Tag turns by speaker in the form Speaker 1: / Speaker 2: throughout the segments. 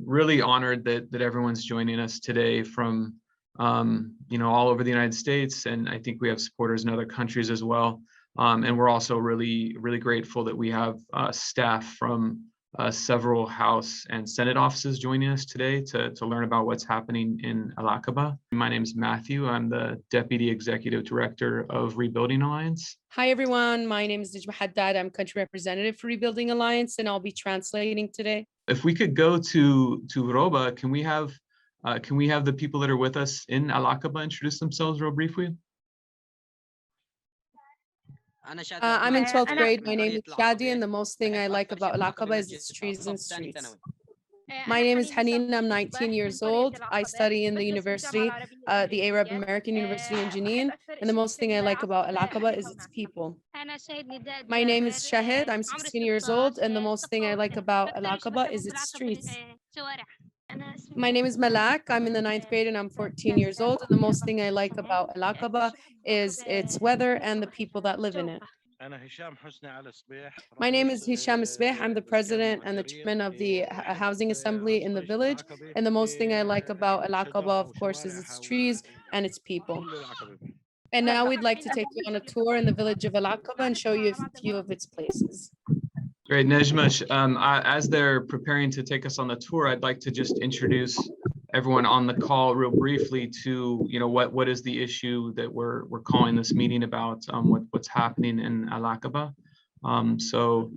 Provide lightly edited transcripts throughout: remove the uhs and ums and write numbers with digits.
Speaker 1: Really honored that everyone's joining us today from all over the United States, and I think we have supporters in other countries as well. And we're also really grateful that we have staff from several House and Senate offices joining us today to learn about what's happening in Aqaba. My name is Matthew. I'm the Deputy Executive Director of Rebuilding Alliance.
Speaker 2: Hi, everyone. My name is Najma Haddad. I'm Country Representative for Rebuilding Alliance, and I'll be translating today.
Speaker 1: If we could go to Roba, can we have the people that are with us in Aqaba introduce themselves real briefly?
Speaker 2: I'm in 12th grade. My name is Shadi, and the most thing I like about Aqaba is its trees and streets. My name is Haneen. I'm 19 years old. I study in the university, the Arab American University in Jenin, and the most thing I like about Aqaba is its people. My name is Shahid. I'm 16 years old, and the most thing I like about Aqaba is its streets. My name is Malak. I'm in the 9th grade and I'm 14 years old. And the most thing I like about Aqaba is its weather and the people that live in it. My name is Hisham Sbeh. I'm the president and the chairman of the housing assembly in the village. And the most thing I like about Aqaba, of course, is its trees and its people. And now we'd like to take you on a tour in the village of Aqaba and show you a few of its places.
Speaker 1: Great, Nejma. As they're preparing to take us on the tour, I'd like to just introduce everyone on the call real briefly to, what is the issue that we're calling this meeting about, what's happening in Aqaba. So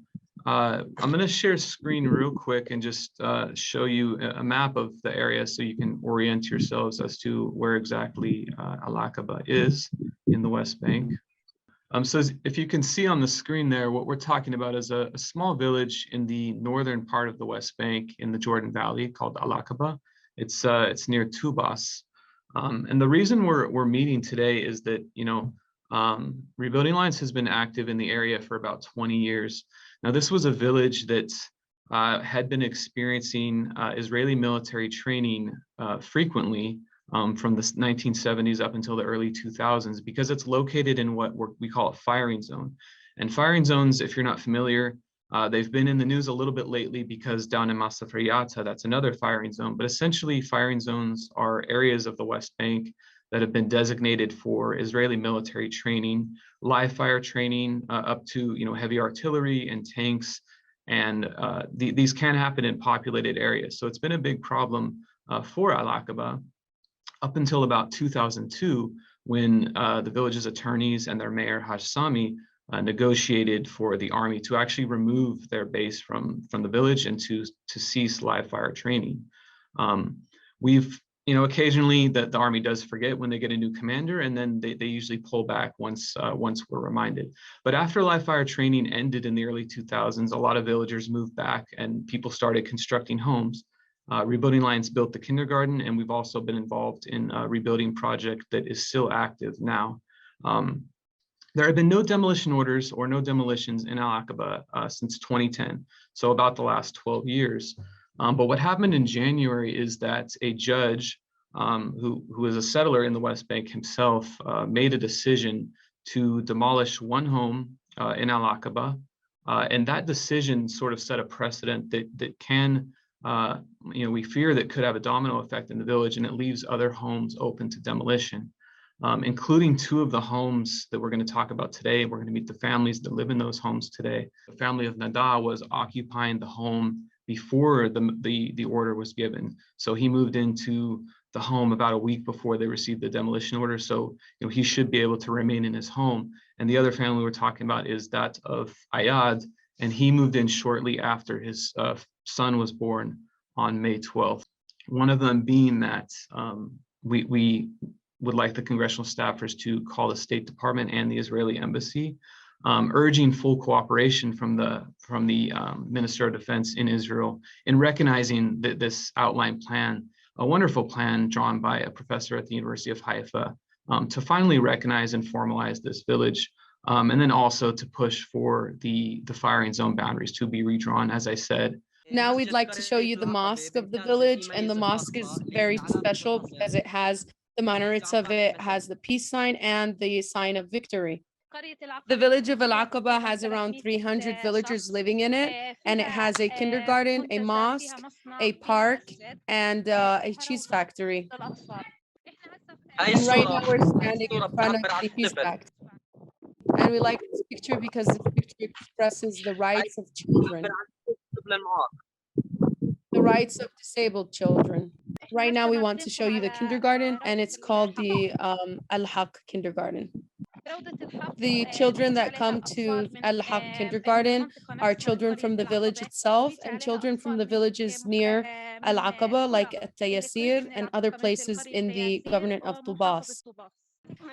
Speaker 1: I'm going to share screen real quick and just show you a map of the area so you can orient yourselves as to where exactly Aqaba is in the West Bank. So if you can see on the screen there, what we're talking about is a small village in the northern part of the West Bank in the Jordan Valley called Aqaba. It's near Tubas. And the reason we're meeting today is that, Rebuilding Alliance has been active in the area for about 20 years. Now, this was a village that had been experiencing Israeli military training frequently from the 1970s up until the early 2000s, because it's located in what we call a firing zone. And firing zones, if you're not familiar, they've been in the news a little bit lately because down in Masafriyata, that's another firing zone. But essentially, firing zones are areas of the West Bank that have been designated for Israeli military training, live fire training, up to heavy artillery and tanks. And these can happen in populated areas. So it's been a big problem for Aqaba up until about 2002, when the village's attorneys and their mayor, Haj Sami, negotiated for the army to actually remove their base from the village and to cease live fire training. We've, occasionally the army does forget when they get a new commander, and then they usually pull back once we're reminded. But after live fire training ended in the early 2000s, a lot of villagers moved back and people started constructing homes. Rebuilding Alliance built the kindergarten, and we've also been involved in a rebuilding project that is still active now. There have been no demolition orders or no demolitions in Aqaba since 2010, so about the last 12 years. But what happened in January is that a judge who is a settler in the West Bank himself made a decision to demolish one home in Aqaba, and that decision sort of set a precedent that can we fear that could have a domino effect in the village, and it leaves other homes open to demolition, including two of the homes that we're going to talk about today. We're going to meet the families that live in those homes today. The family of Nada was occupying the home before the order was given. So he moved into the home about a week before they received the demolition order. So he should be able to remain in his home. And the other family we're talking about is that of Ayad, and he moved in shortly after his son was born on May 12th. One of them being that we would like the congressional staffers to call the State Department and the Israeli embassy, urging full cooperation from the Minister of Defense in Israel in recognizing that this outline plan, a wonderful plan drawn by a professor at the University of Haifa, to finally recognize and formalize this village, and then also to push for the firing zone boundaries to be redrawn, as I said.
Speaker 2: Now we'd like to show you the mosque of the village, and the mosque is very special because it has the minarets of it, has the peace sign and the sign of victory. The village of Al-Aqaba has around 300 villagers living in it, and it has a kindergarten, a mosque, a park, and a cheese factory. And right now we're standing in front of the cheese factory. And we like this picture because this picture expresses the rights of children, the rights of disabled children. Right now we want to show you the kindergarten, and it's called the Al-Haq kindergarten. The children that come to Al-Haq kindergarten are children from the village itself and children from the villages near Al-Aqaba, like At-Tayasir and other places in the government of Tubas.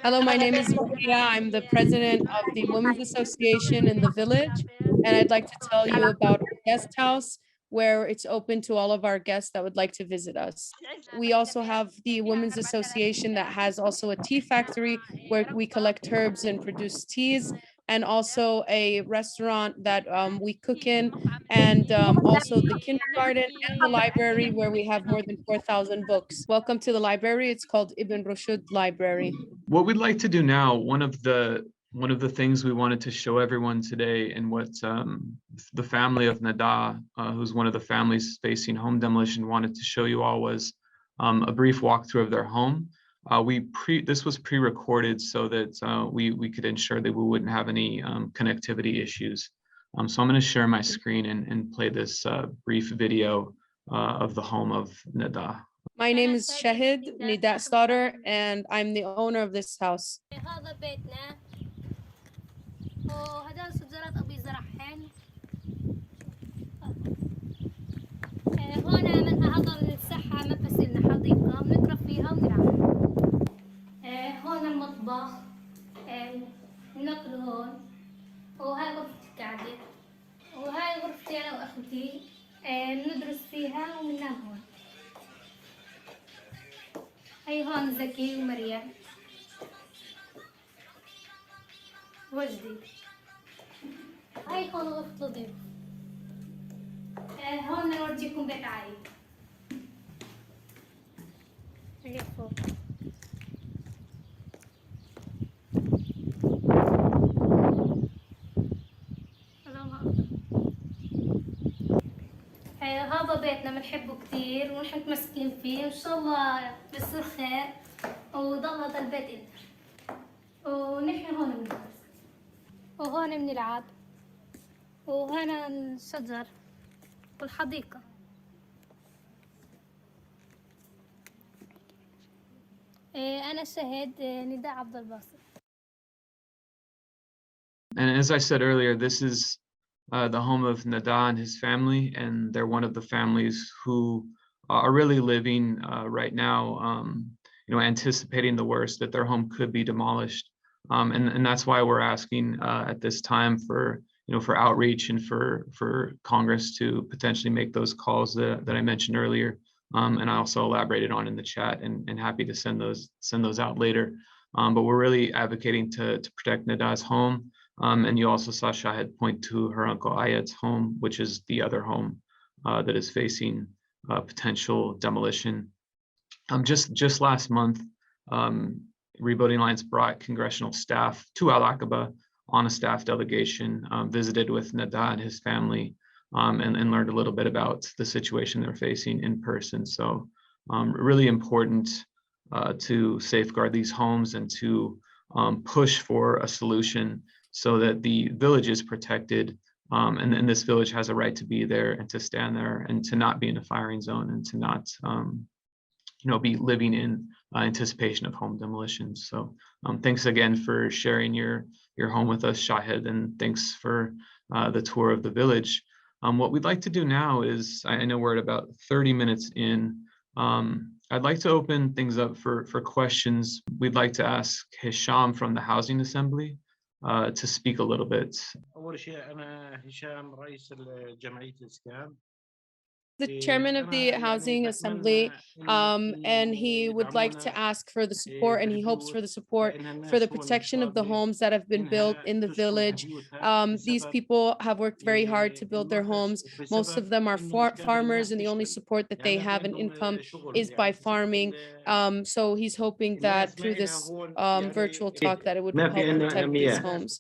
Speaker 2: Hello, my name is Maria. I'm the president of the Women's Association in the village, and I'd like to tell you about our guest house, where it's open to all of our guests that would like to visit us. We also have the Women's Association that has also a tea factory where we collect herbs and produce teas, and also a restaurant that we cook in, and also the kindergarten and the library where we have more than 4,000 books. Welcome to the library. It's called Ibn Rushd Library.
Speaker 1: What we'd like to do now, one of the things we wanted to show everyone today, and what the family of Nada, who's one of the families facing home demolition, wanted to show you all was a brief walkthrough of their home. This was pre-recorded so that we could ensure that we wouldn't have any connectivity issues. So I'm going to share my screen and play this brief video of the home of Nada.
Speaker 2: My name is Shahid, Nidat's daughter, and I'm the owner of this house.
Speaker 3: هنا منها هضر للصحة مدرسة لنا حديقة بنقرا فيها ونلعب. هون المطبخ ناكل هون، وهاي غرفتي قاعدة، وهاي غرفتي أنا وأختي ندرس فيها وننام هون. هاي هون زكي ومريم وجدي. هاي هون غرفة الضيوف. هون نورجيكم بيت عايد. هي فوق. هذا بيتنا بنحبه كتير ونحن متمسكين فيه، وإن شاء الله بيصير خير وضل هذا البيت إلنا. ونحن هون بندرس وهون بنلعب وهنا الشجر والحديقة. أنا شهد نداء عبد الباسط.
Speaker 1: And as I said earlier, this is the home of Nada and his family, and they're one of the families who are really living right now, anticipating the worst, that their home could be demolished. And that's why we're asking at this time for outreach and for Congress to potentially make those calls that I mentioned earlier, and I also elaborated on in the chat, and happy to send those out later. But we're really advocating to protect Nada's home. And you also saw Shahid point to her uncle Ayat's home, which is the other home that is facing potential demolition. Just last month, Rebuilding Alliance brought congressional staff to Al-Aqaba on a staff delegation, visited with Nada and his family, and learned a little bit about the situation they're facing in person. So really important to safeguard these homes and to push for a solution so that the village is protected, and this village has a right to be there and to stand there and to not be in a firing zone and to not be living in anticipation of home demolitions. So thanks again for sharing your home with us, Shahid, and thanks for the tour of the village. What we'd like to do now is, I know we're at about 30 minutes in, I'd like to open things up for questions. We'd like to ask Hisham from the Housing Assembly to speak a little bit.
Speaker 4: أول شيء أنا هشام رئيس جمعية الإسكان.
Speaker 2: the chairman of the Housing Assembly, and he would like to ask for the support, and he hopes for the support for the protection of the homes that have been built in the village. These people have worked very hard to build their homes. Most of them are farmers, and the only support that they have in income is by farming. So he's hoping that through this virtual talk that it would help protect these homes.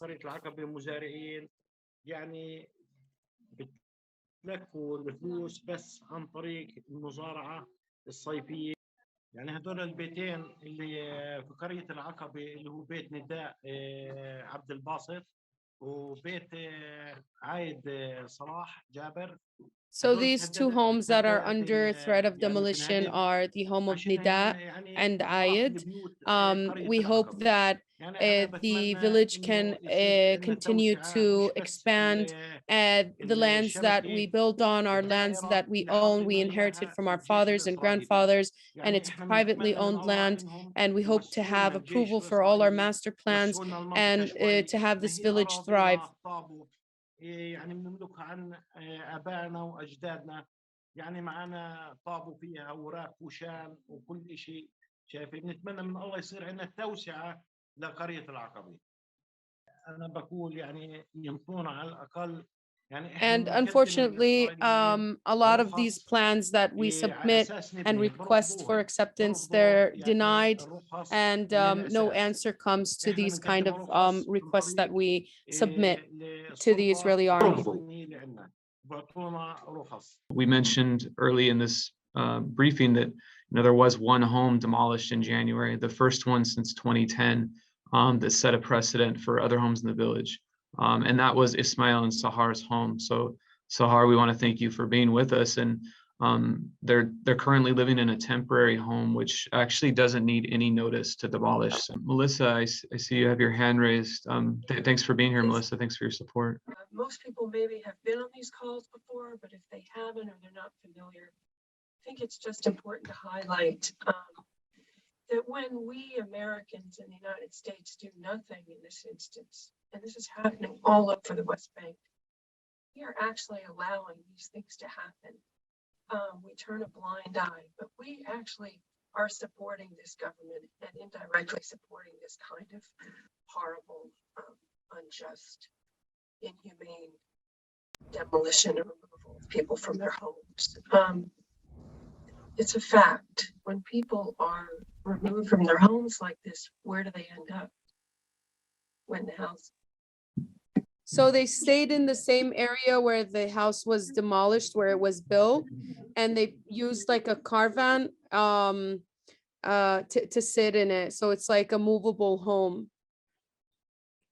Speaker 4: بتلكوا الفلوس بس عن طريق المزارعة الصيفية. يعني هذول البيتين اللي في قرية العقبة اللي هو بيت نداء عبد الباسط وبيت عايد صلاح جابر.
Speaker 2: So these two homes that are under threat of demolition are the home of Nida and Ayed. We hope that the village can continue to expand. The lands that we build on are lands that we own, we inherited from our fathers and grandfathers, and it's privately owned land. And we hope to have approval for all our master plans and to have this village thrive.
Speaker 4: يعني بنملكها عن آبائنا وأجدادنا، يعني معنا طابوا فيها أوراق وشان وكل شيء. شايفين بنتمنى من الله يصير عندنا توسعة لقرية العقبة. أنا بقول يعني ينطونا على الأقل.
Speaker 2: And unfortunately, a lot of these plans that we submit and request for acceptance, they're denied, and no answer comes to these kind of requests that we submit to the Israeli army.
Speaker 1: We mentioned early in this briefing that there was one home demolished in January, the first one since 2010, that set a precedent for other homes in the village. And that was Ismail and Sahar's home. So Sahar, we want to thank you for being with us. And they're currently living in a temporary home, which actually doesn't need any notice to demolish. So, Melissa, I see you have your hand raised. Thanks for being here, Melissa. Thanks for your support.
Speaker 5: Most people maybe have been on these calls before, but if they haven't or they're not familiar, I think it's just important to highlight that when we Americans in the United States do nothing in this instance, and this is happening all over the West Bank, we are actually allowing these things to happen. We turn a blind eye, but we actually are supporting this government and indirectly supporting this kind of horrible, unjust, inhumane demolition and removal of people from their homes. It's a fact. When people are removed from their homes like this, where do they end up? When the house.
Speaker 2: So they stayed in the same area where the house was demolished, where it was built, and they used like a caravan to sit in it. So it's like a movable home,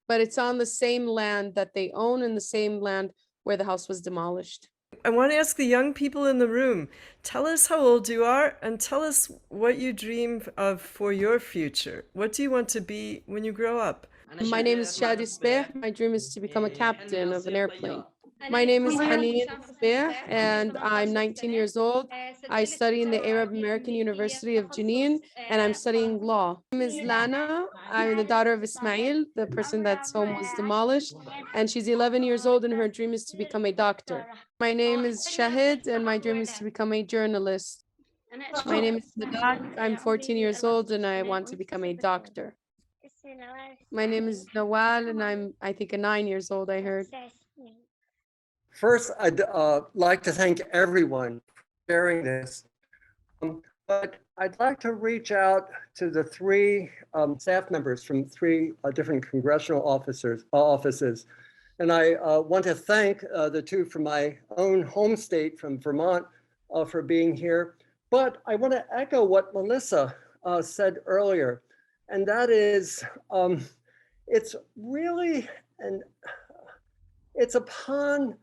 Speaker 2: but it's on the same land that they own and the same land where the house was demolished.
Speaker 6: I want to ask the young people in the room, tell us how old you are and tell us what you dream of for your future. What do you want to be when you grow up?
Speaker 2: My name is Shadi Speh. My dream is to become a captain of an airplane. My name is Haneen Speh, and I'm 19 years old. I study in the Arab American University of Jenin, and I'm studying law. My name is Lana. I'm the daughter of Ismail, the person that's home was demolished, and she's 11 years old, and her dream is to become a doctor. My name is Shahid, and my dream is to become a journalist. My name is Nadat. I'm 14 years old, and I want to become a doctor. My name is Nawal, and I think 9 years old, I heard.
Speaker 7: First, I'd like to thank everyone for sharing this, but I'd like to reach out to the three staff members from three different congressional offices. And I want to thank the two from my own home state, from Vermont, for being here. But I want to echo what Melissa said earlier, and that is, it's really, and it's upon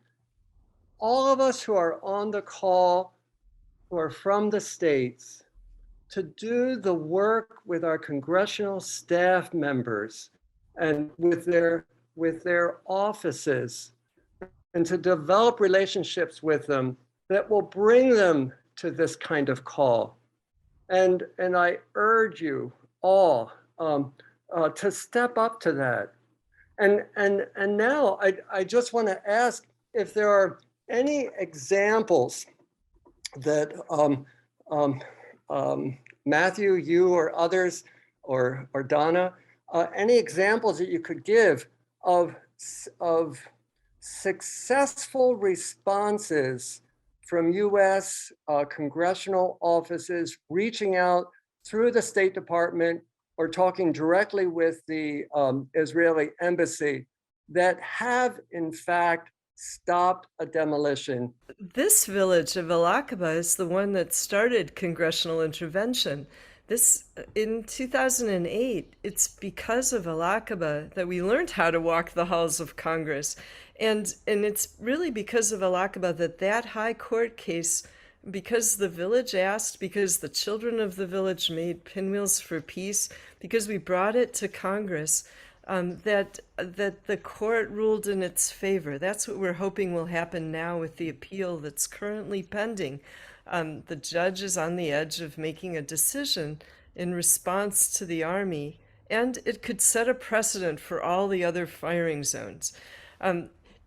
Speaker 7: all of us who are on the call, who are from the states, to do the work with our congressional staff members and with their offices, and to develop relationships with them that will bring them to this kind of call. And I urge you all to step up to that. And now I just want to ask if there are any examples that Matthew, you or others, or Donna, any examples that you could give of successful responses from U.S. Congressional offices reaching out through the State Department or talking directly with the Israeli embassy that have in fact stopped a demolition.
Speaker 6: This village of Aqaba is the one that started congressional intervention. This, in 2008, it's because of Aqaba that we learned how to walk the halls of Congress. And it's really because of Aqaba that high court case, because the village asked, because the children of the village made pinwheels for peace, because we brought it to Congress, that the court ruled in its favor. That's what we're hoping will happen now with the appeal that's currently pending. The judge is on the edge of making a decision in response to the army, and it could set a precedent for all the other firing zones.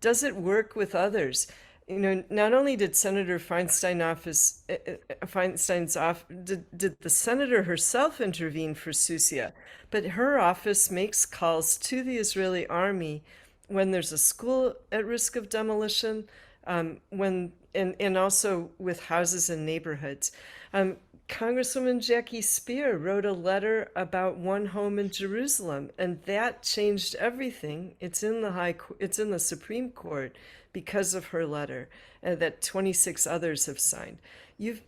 Speaker 6: Does it work with others? You know, not only did Senator Feinstein's did the senator herself intervene for Susia, but her office makes calls to the Israeli army when there's a school at risk of demolition, and also with houses and neighborhoods. Congresswoman Jackie Spear wrote a letter about one home in Jerusalem, and that changed everything. It's in the Supreme Court because of her letter, that 26 others have signed. We've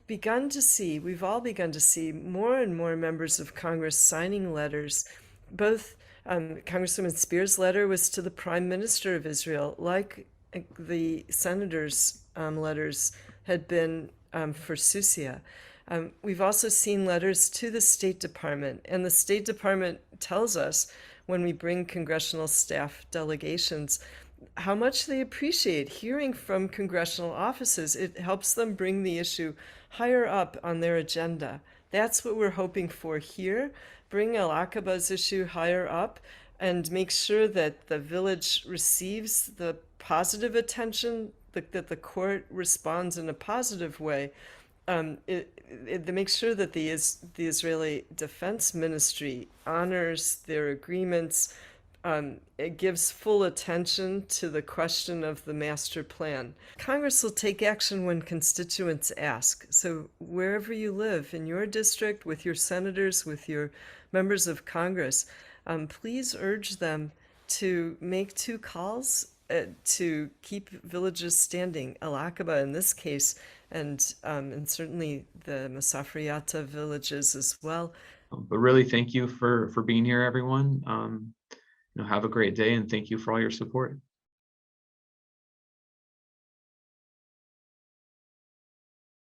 Speaker 6: all begun to see more and more members of Congress signing letters. Both Congresswoman Spear's letter was to the Prime Minister of Israel, like the senators' letters had been for Susia. We've also seen letters to the State Department, and the State Department tells us when we bring congressional staff delegations how much they appreciate hearing from congressional offices. It helps them bring the issue higher up on their agenda. That's what we're hoping for here. Bring Aqaba's issue higher up and make sure that the village receives the positive attention, that the court responds in a positive way. It makes sure that the Israeli Defense Ministry honors their agreements. It gives full attention to the question of the master plan. Congress will take action when constituents ask. So wherever you live, in your district, with your senators, with your members of Congress, please urge them to make 2 calls to keep villages standing, Aqaba in this case, and certainly the Masafriyata villages as well.
Speaker 1: But really, thank you for being here, everyone. Have a great day, and thank you for all your support.